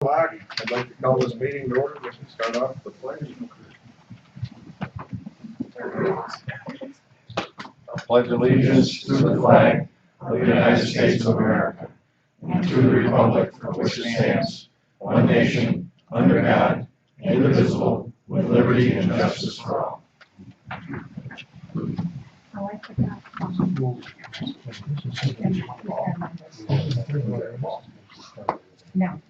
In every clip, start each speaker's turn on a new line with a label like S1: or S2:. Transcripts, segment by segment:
S1: o'clock. I'd like to call this meeting to order. We can start off with the pledge. I pledge allegiance to the flag of the United States of America and to the republic for which it stands, one nation, under God, indivisible, with liberty and justice for all.
S2: Oh, I forgot. No.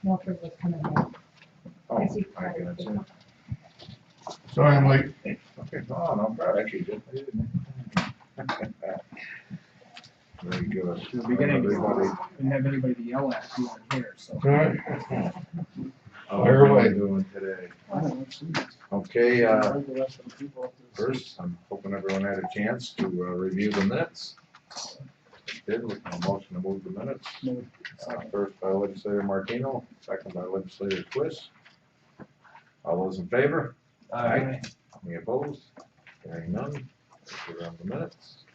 S2: Milford was coming in.
S1: Oh,
S2: Yes, you-
S1: I can assume.
S3: Sorry, I'm late.
S1: Okay, no problem. Actually, did. Very good.
S4: The beginning,
S1: Everybody.
S4: didn't have anybody to yell at if you weren't here, so.
S3: All right.
S1: How
S3: Fire
S1: are
S3: away.
S1: we doing today?
S4: I don't know, see.
S1: Okay,
S4: Invite the rest of the people up to the-
S1: first, I'm hoping everyone had a chance to review the minutes. Did, with a motion to move the minutes.
S4: Move.
S1: First by legislator Martino, second by legislator Twist. All those in favor? Aye. Any opposed? Hearing none. We're on the minutes.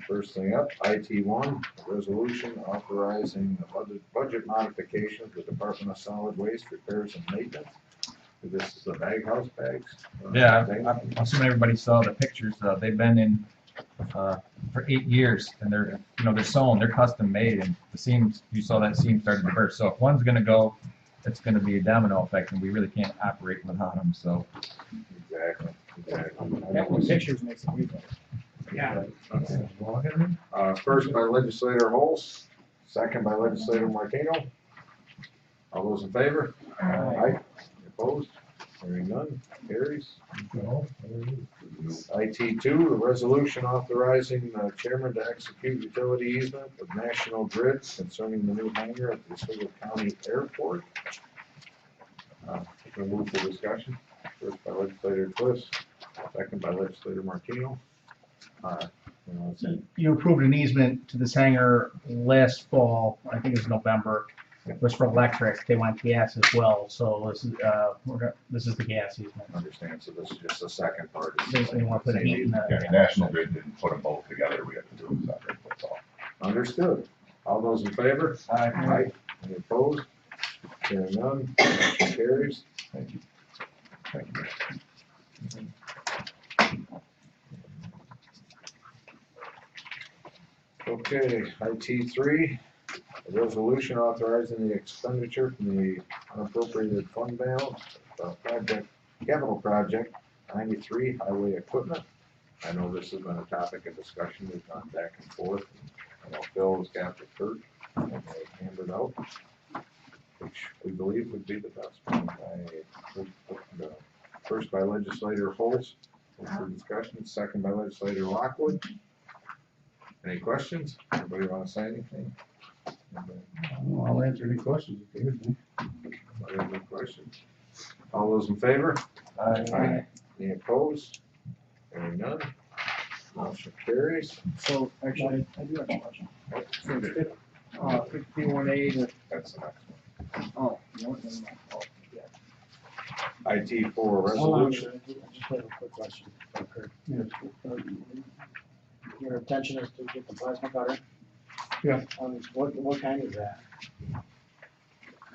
S1: First thing up, IT1, a resolution authorizing the budget modifications with Department of Solid Waste repairs and maintenance. This is the bag house bags.
S5: Yeah, I'm assuming everybody saw the pictures. They've been in for 8 years, and they're sewn, they're custom made, and the seams, you saw that seam started to burst. So if one's gonna go, it's gonna be a domino effect, and we really can't operate without them. So
S1: Exactly.
S4: That one pictures makes it way better.
S5: yeah.
S1: First by legislator Holst, second by legislator Martino. All those in favor? Aye. Opposed? Hearing none, carries. IT2, the resolution authorizing the chairman to execute utility easement with National Grid concerning the new hangar at the Oswego County Airport. We'll move for discussion. First by legislator Twist, second by legislator Martino.
S6: You approved an easement to this hangar last fall, I think it was November. It was for electric, they want gas as well, so this is the gas easement.
S1: Understand, so this is just the second part.
S6: They want to put heat in
S3: Yeah,
S6: the.
S3: National Grid didn't put them both together, we have to do it separate, that's all.
S1: Understood. All those in favor? Aye. Any opposed? Hearing none, motion carries.
S3: Thank you. Thank you.
S1: Okay, IT3, a resolution authorizing the expenditure from the unappropriated fund balance, capital project 93 highway equipment. I know this has been a topic of discussion, we've gone back and forth. I know Phil has got the cert and they hammered out, which we believe would be the best one. First by legislator Holst, for discussion, second by legislator Lockwood. Any questions? Anybody want to say anything?
S3: I'll answer any questions if there's any.
S1: Anybody have any questions? All those in favor?
S3: Aye.
S1: Any opposed? Hearing none. Motion carries.
S4: So, actually, I do have a question. So it's 51A,
S1: That's the next one.
S4: oh, you know what, never mind. Oh, yeah.
S1: IT4
S4: Hold on,
S1: resolution.
S4: I just have a quick question. Kurt.
S3: Yes.
S4: Your intention is to get the plasma cutter?
S3: Yeah.
S4: What kind is that?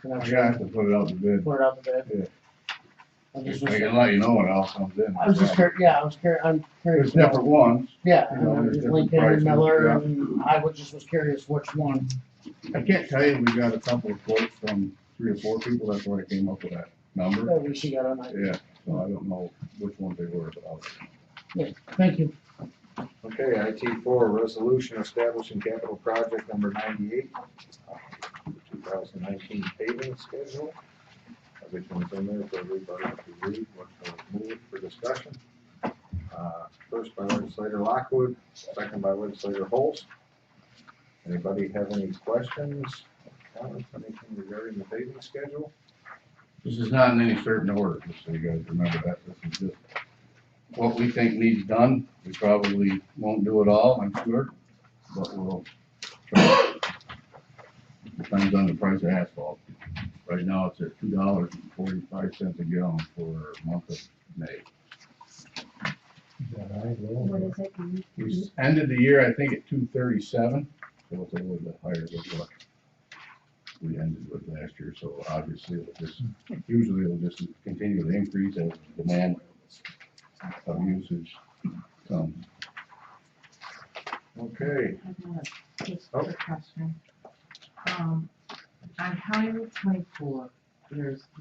S4: Can I
S3: I got to put it out to bid.
S4: Put it out the bid?
S3: Yeah.
S4: I just
S3: I
S4: was,
S3: can let you know when it all comes in.
S4: I was just curious, yeah, I'm curious.
S3: There's different ones.
S4: Yeah,
S3: You know, there's
S4: there's
S3: different
S4: Lincoln
S3: prices,
S4: and Miller,
S3: yeah.
S4: and I just was curious which one.
S3: I can't tell you, we got a couple of quotes from 3 or 4 people, that's why I came up with that number.
S4: That we she got on that.
S3: Yeah, so I don't know which ones they were, but I'll.
S4: Thank you.
S1: Okay, IT4 resolution establishing capital project number 98, 2019 paving schedule. Everything's in there for everybody to read, what was moved for discussion. First by legislator Lockwood, second by legislator Holst. Anybody have any questions, comments, anything regarding the paving schedule?
S3: This is not in any certain order, just so you guys remember that. This is just what we think needs done. We probably won't do it all, I'm sure, but we'll try. Depends on the price of asphalt. Right now, it's at $2.45 a gallon for the month of May.
S2: What is it?
S3: We ended the year, I think, at 237, so it's a little bit higher than what we ended with last year, so obviously usually it'll just continue to increase as demand of usage comes.
S1: Okay,
S7: Just
S1: Oh.
S7: a question. On County Route 24,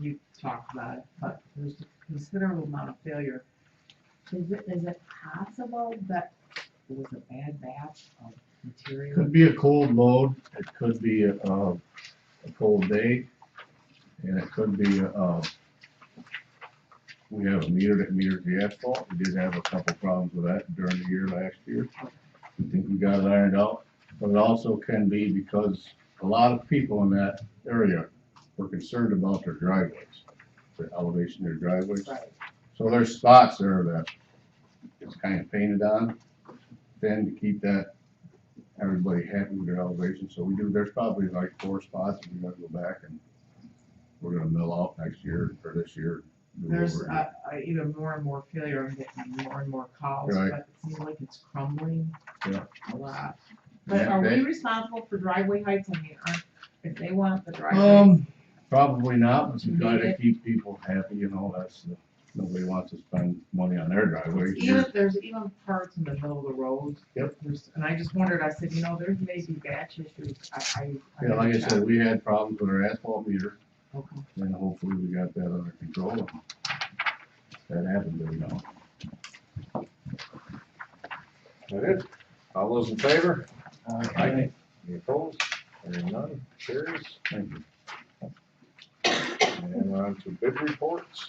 S7: you talked about it, but there's a considerable amount of failure. Is it possible that it was a bad batch of material?
S3: Could be a cold load, it could be a cold day, and it could be, we have a meter that meters the asphalt. We did have a couple problems with that during the year last year. We think we got it ironed out, but it also can be because a lot of people in that area were concerned about their driveways, the elevation of their driveways.
S7: Right.
S3: So there's spots there that it's kind of painted on, then to keep that, everybody happy with their elevation. So we do, there's probably like 4 spots, and we gotta go back and we're gonna mill out next year, or this year. do
S7: There's
S3: over again.
S7: even more and more failure. I'm getting more and more calls,
S3: Right.
S7: but it seems like it's crumbling
S3: Yeah.
S7: a lot. But
S3: Yeah,
S7: are we
S3: they-
S7: responsible for driveway heights? I mean, if they want the driveway,
S3: Probably not, but
S7: To
S3: we try
S7: meet
S3: to
S7: it.
S3: keep people happy, nobody wants to spend money on their driveways.
S7: there's even parts in the middle of the road.
S3: Yep.
S7: And I just wondered, I said, there may be batch issues.
S3: Yeah, like I said, we had problems with our asphalt meter,
S7: Okay.
S3: and hopefully we got that under control. and That happened,
S1: that it? All those in favor?
S3: Aye.
S1: Any opposed? Hearing none, carries.
S3: Thank you.
S1: And we're on to bid reports.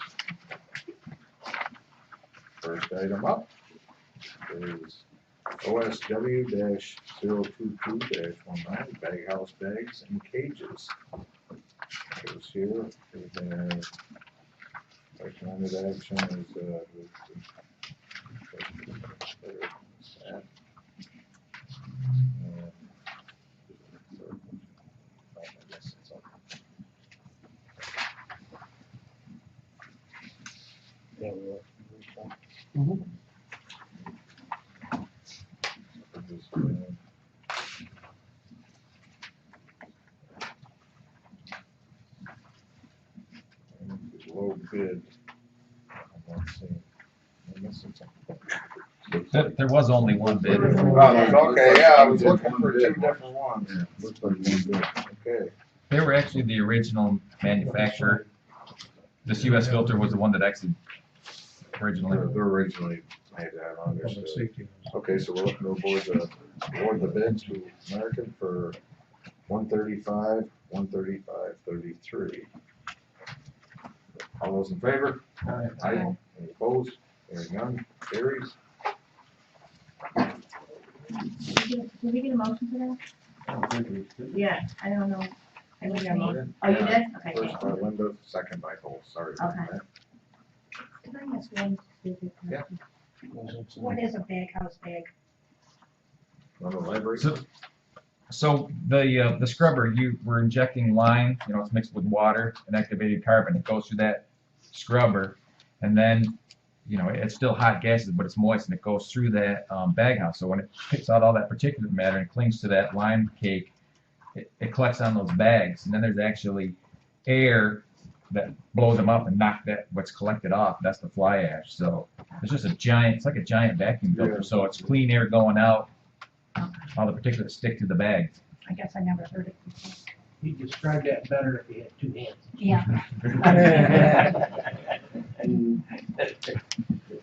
S1: First item up is OSW-022-19 bag house bags and cages. Goes here, and recommended action is, low bid. I'm not seeing, I'm missing something.
S5: There was only one bid.
S1: Okay, yeah, I was looking for 2 different ones.
S3: Yeah, looks like one good.
S1: Okay,
S5: They were actually the original manufacturer. This US filter was the one that actually originally.
S1: they're originally made that, understood. Okay, so we're looking to award the bid to American for 135, 135.33. All those in favor? Aye. Any opposed? Hearing none, carries.
S2: Did we get a motion for that? Yeah, I don't know. I didn't get a motion. Oh, you
S1: Yeah.
S2: did? Okay,
S1: First
S2: thank
S1: by
S2: you.
S1: Linda, second by Cole, sorry about
S2: Okay.
S1: that.
S2: Can I ask one stupid
S1: Yeah.
S2: question? What is a bag house bag?
S1: Want to elaborate?
S5: So the scrubber, we're injecting lime, it's mixed with water and activated carbon. It goes through that scrubber, and then, it's still hot gases, but it's moist, and it goes through that bag house. So when it picks out all that particulate matter and clings to that lime cake, it collects on those bags, and then there's actually air that blows them up and knock what's collected off. That's the fly ash. So it's just it's like a giant vacuum filter.
S1: Yeah.
S5: So it's clean air going out. All the particulates stick to the bags.
S2: I guess I never heard it before.
S6: You described that better if you had 2 hands.
S2: Yeah,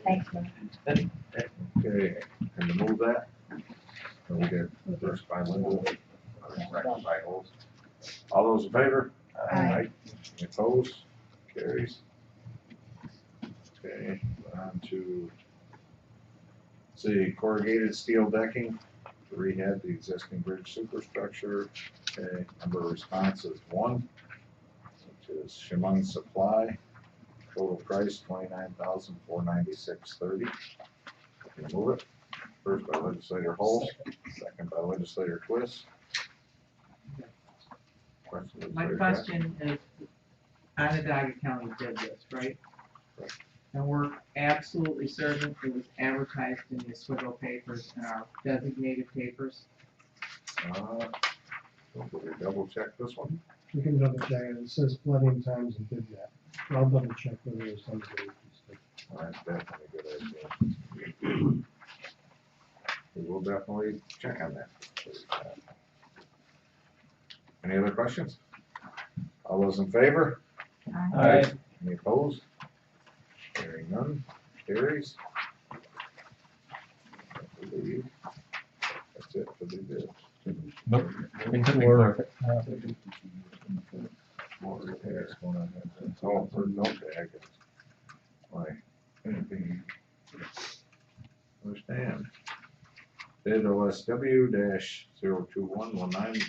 S2: thanks, man.
S1: Okay, can you move that? So we did first by Linda, second by Holt. All those in favor?
S2: Aye.
S1: Any opposed? Carries. Okay, on to, corrugated steel decking to rehab the existing bridge superstructure. Okay, number of responses 1, which is Shimon Supply. Total price $29,496.30. Can you move it? First by legislator Holt, second by legislator Twist.
S7: My question is, Onondaga County did this, right?
S1: Right.
S7: And we're absolutely certain it was advertised in the Oswego papers and our designated papers.
S1: Did we double check this one?
S4: We can double check it. It says plenty of times and did that. I'll double check whether there's some date.
S1: That's definitely a good idea. We will definitely check on that. Any other questions? All those in favor?
S6: Aye.
S1: Any opposed? Hearing none, carries. I believe that's it for the bid.
S5: Nope.
S1: More repairs going on there. Oh, for no tag. Why? Understand. Bid OSW dash 02119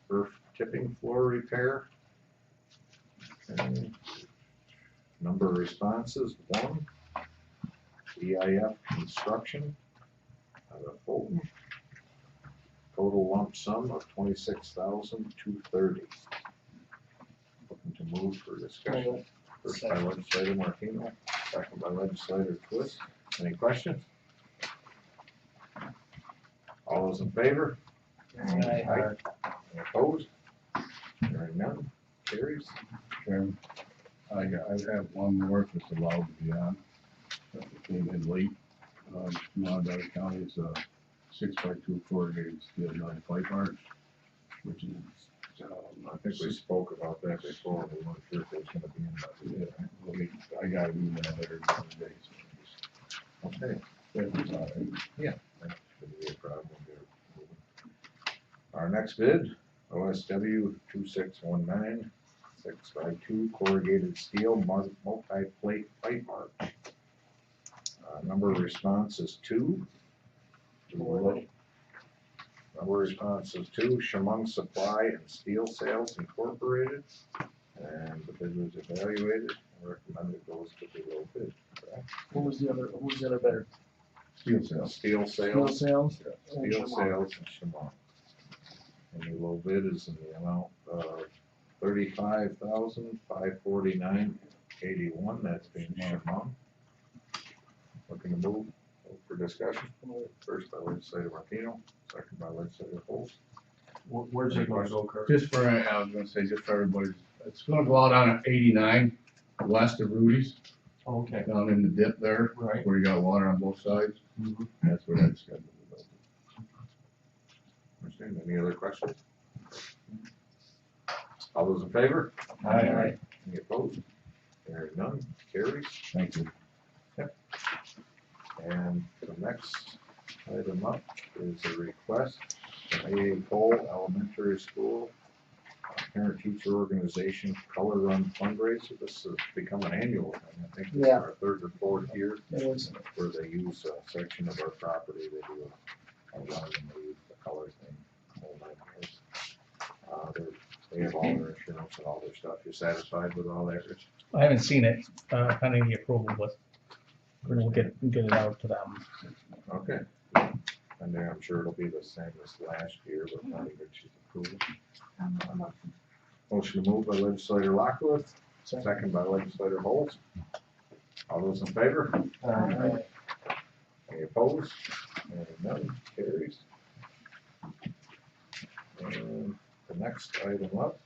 S1: roof tipping floor repair. Okay. Number of responses, 1. EIF construction out of Fulton. Total lump sum of $26,230. Looking to move for discussion. First by legislator Martino, second by legislator Twist. Any questions? All those in favor?
S6: Aye.
S1: Any opposed? Hearing none, carries.
S3: Chairman, I have one more if it's allowed to be on. It came in late. Monongalia County, it's a 6x2 corrugated steel 9-pipe arch, which is,
S1: I think we spoke about that before, we weren't sure if it was gonna be in that.
S3: yeah, well, I got an email there the other day, so
S1: Okay,
S3: that was all right.
S1: that shouldn't be a problem there. Our next bid, OSW 2619 6x2 corrugated steel multi-plate pipe arch. Number of responses 2. Number of responses 2, Shamong Supply and Steel Sales Incorporated. And the bid was evaluated and recommended goes to the low bid. Correct?
S4: What was the other bidder?
S3: Steel sales.
S1: Steel
S4: Steel
S1: Sales,
S4: sales?
S1: Steel Sales and Shamong. And the low bid is in the amount of $35,549.81. That's being Shamong. Looking to move for discussion. First by legislator Martino, second by legislator Holt.
S4: Where's it gonna go, Kurt?
S3: Just for, I was gonna say, just for everybody, it's gonna go out on 89, west of Rudy's,
S4: Okay,
S3: down in the dip there,
S4: right.
S3: where you got water on both sides.
S4: Mhm.
S3: That's where that's scheduled to go.
S1: Understand, any other questions? All those in favor?
S4: Aye.
S1: Any opposed? Hearing none, carries.
S3: Thank you.
S1: And the next item up is a request from AA Cole Elementary School Parent-Teacher Organization Color Run fundraiser. This has become an annual thing. I think this is our 3rd or 4th year where they use a section of our property. They do a run and they use the color thing. Whole 9 years. They have all their insurance and all their stuff. You satisfied with all that, Rich?
S6: I haven't seen it, pending the approval, but we'll get it out to them.
S1: Okay. And then I'm sure it'll be the same as last year, but not even she's approval. Motion to move by legislator Lockwood, second by legislator Holt. All those in favor?
S4: Aye.
S1: Any opposed? And none, carries. And the next item up,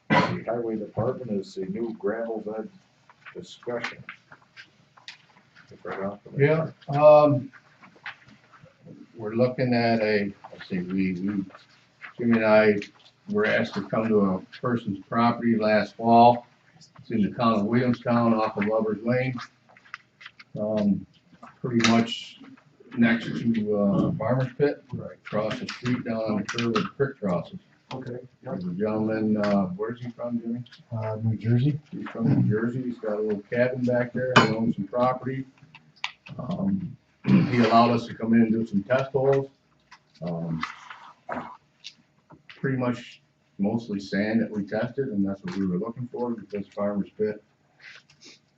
S1: the highway department is the new gravel bed discussion. Get right off the-
S3: Yeah, we're looking at let's see, Jimmy and I were asked to come to a person's property last fall. It's in the town of Williamstown off of Lover's Lane. Pretty much next to Farmer's Pit, right across the street down on the curve of the creek crosses.
S4: Okay.
S3: There's a gentleman, where's he from, Jimmy?
S4: New Jersey?
S3: He's from New Jersey, he's got a little cabin back there, he owns some property. He allowed us to come in and do some test holes. Pretty much mostly sand that we tested, and that's what we were looking for, because Farmer's Pit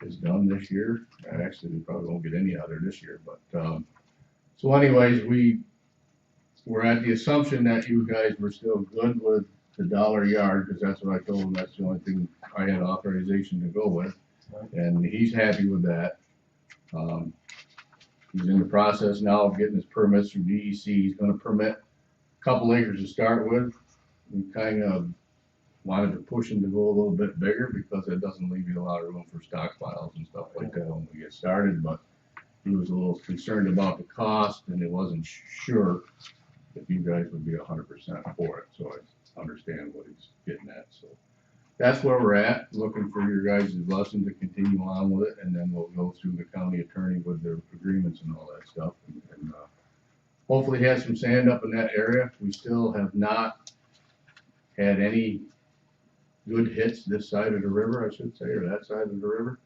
S3: is done this year. Actually, we probably won't get any out there this year, but, so anyways, we're at the assumption that you guys were still good with the $1 a yard, because that's what I told him, that's the only thing I had authorization to go with. And he's happy with that. He's in the process now of getting his permits from DEC. He's gonna permit a couple acres to start with. We kind of wanted to push them to go a little bit bigger because it doesn't leave you a lot of room for stockpiles and stuff like that when we get started, but he was a little concerned about the cost and he wasn't sure if you guys would be 100% for it, so I understand what he's getting at, so. That's where we're at, looking for your guys' blessing to continue on with it, and then we'll go through the county attorney with the agreements and all that stuff, and hopefully have some sand up in that area. We still have not had any good hits this side of the river, I should say, or that side of the river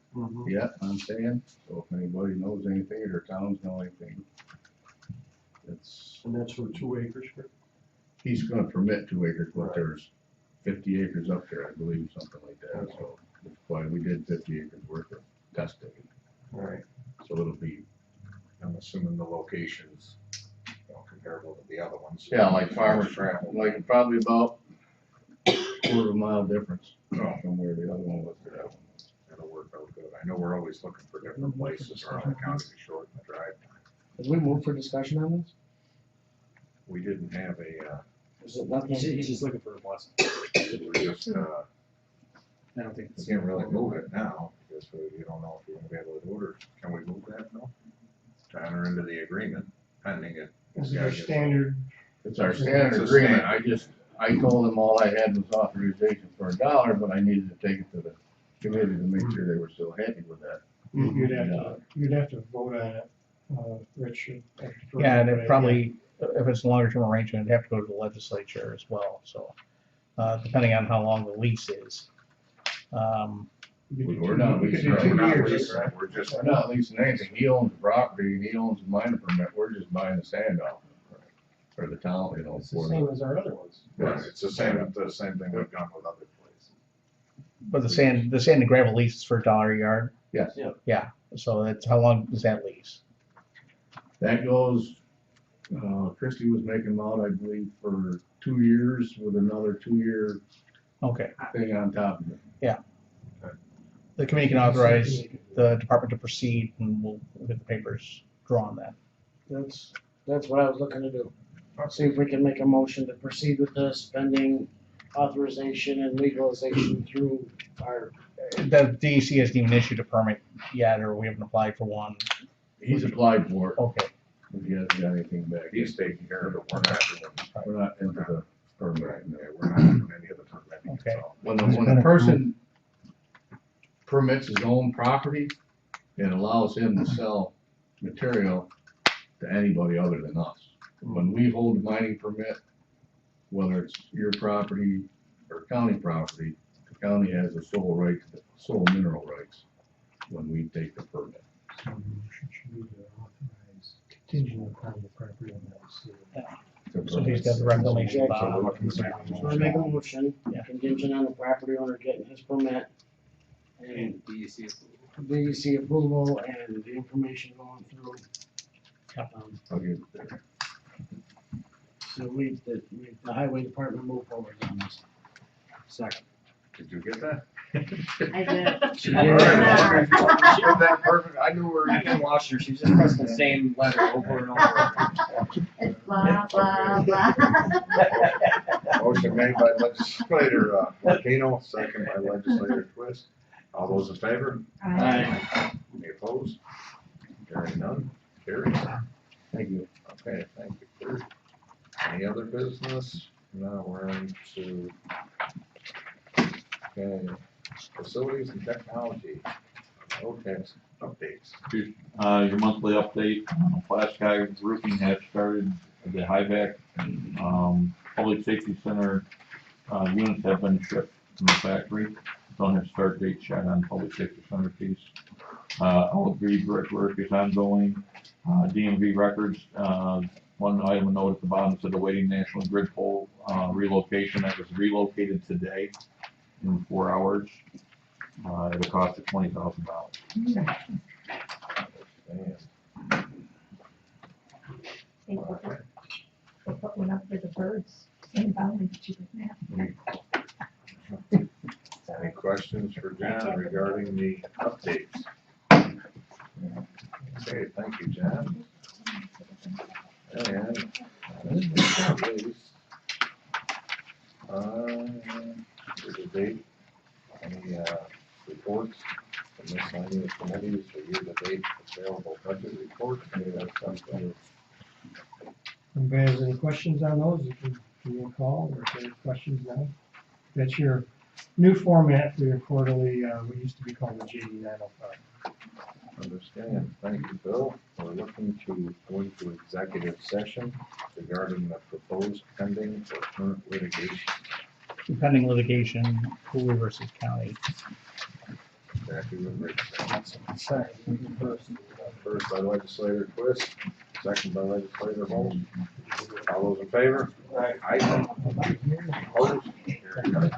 S3: yet on sand. So if anybody knows anything, or towns know anything, it's,
S4: And that's for 2 acres, correct?
S3: he's gonna permit 2 acres, but there's 50 acres up there, I believe, something like that. So that's why we did 50 acres worth of testing.
S1: Right.
S3: So it'll be,
S1: I'm assuming the locations, you know, comparable to the other ones.
S3: yeah, like farmers,
S1: travel.
S3: like probably about quarter of a mile difference from where the other one was to that one.
S1: That'll work out good. I know we're always looking for different places around the county to shorten the drive time.
S8: Did we move for discussion on this?
S1: We didn't have a,
S8: Is it nothing?
S4: He's just looking for a blessing.
S1: we just,
S8: I don't think.
S1: you can't really move it now, because you don't know if you're gonna be able to do it, or can we move that now? To enter into the agreement, pending it.
S4: Is it a standard?
S3: It's our standard agreement. I told them all I had was authorization for $1, but I needed to take it to the committee to make sure they were still happy with that.
S4: You'd have to vote on it, Rich.
S6: Yeah, and it probably, if it's a longer term arrangement, it'd have to go to the legislature as well, so, depending on how long the lease is.
S3: We're not
S4: We could
S3: leasing,
S4: do 2
S3: we're not
S4: years,
S3: leasing,
S4: right?
S1: We're just,
S3: we're not leasing anything. He owns the property, and he owns the mining permit. We're just buying the sand off him. For the town, you know,
S4: It's the
S3: for
S4: same as our other ones.
S1: right, it's the same thing we've done with other places.
S6: But the sand and gravel lease is for $1 a yard?
S3: Yes.
S8: Yeah.
S6: Yeah, so that's, how long does that lease?
S3: That goes, Christie was making them out, I believe, for 2 years with another 2-year
S6: Okay,
S3: thing on top of it.
S6: the committee can authorize the department to proceed, and we'll get the papers drawn then.
S8: That's what I was looking to do. See if we can make a motion to proceed with this pending authorization and legalization through our,
S6: The DEC hasn't even issued a permit yet, or we haven't applied for one.
S3: He's applied for it,
S6: Okay,
S3: but he hasn't got anything back.
S1: He's taking care of it, we're not doing,
S3: We're not into the permit.
S1: right, yeah, we're not doing any of the permitting,
S6: Okay.
S1: so.
S3: When a person permits his own property, it allows him to sell material to anybody other than us. When we hold a mining permit, whether it's your property or county property, the county has the sole right, sole mineral rights when we take the permit.
S4: Contingent upon the property owner.
S6: so he's got the regulation.
S8: so I make a motion,
S6: Yeah.
S8: contingent on the property owner getting his permit and DEC approval and the information going through.
S3: I'll give it there.
S8: So the highway department move forward on this. Second.
S1: Did you get that?
S2: I did.
S8: She
S1: All
S8: did.
S1: right, she did that perfect, I knew where
S9: I can watch her, she's just pressing the same letter over and over.
S2: It's blah, blah, blah.
S1: Motion made by legislator Martino, second by legislator Twist. All those in favor?
S2: Aye.
S1: Any opposed? Hearing none, carries.
S3: Thank you.
S1: Okay, thank you, Kurt. Any other business? No, we're into, okay, facilities and technology. Okay, updates.
S10: Your monthly update, Flash Guy roofing has started, the HIVAC, Public Safety Center, units have been shipped from the factory. Don't have start date yet on Public Safety Center piece. LV brickwork is ongoing. DMV records, one item of note at the bottom said awaiting National Grid pole, relocation. That was relocated today in 4 hours. At a cost of $20,000.
S2: They put one up for the birds, same boundary that you didn't have.
S1: Any questions for John regarding the updates? Okay, thank you, John. And, we're And miscellaneous committees for year-to-date available budget reports, maybe that's something.
S4: Anybody has any questions on those, you can give me a call or if any questions now. That's your new format for your quarterly, what used to be called the JD 905.
S1: Understand, thank you, Bill. We're looking to go into executive session regarding the proposed pending or current litigation.
S6: Pending litigation, Cooley versus County.
S1: Exactly what Rick said.
S4: Sorry,
S1: First by legislator Twist, second by legislator Holt. All those in favor? Aye. Opposed? Carried.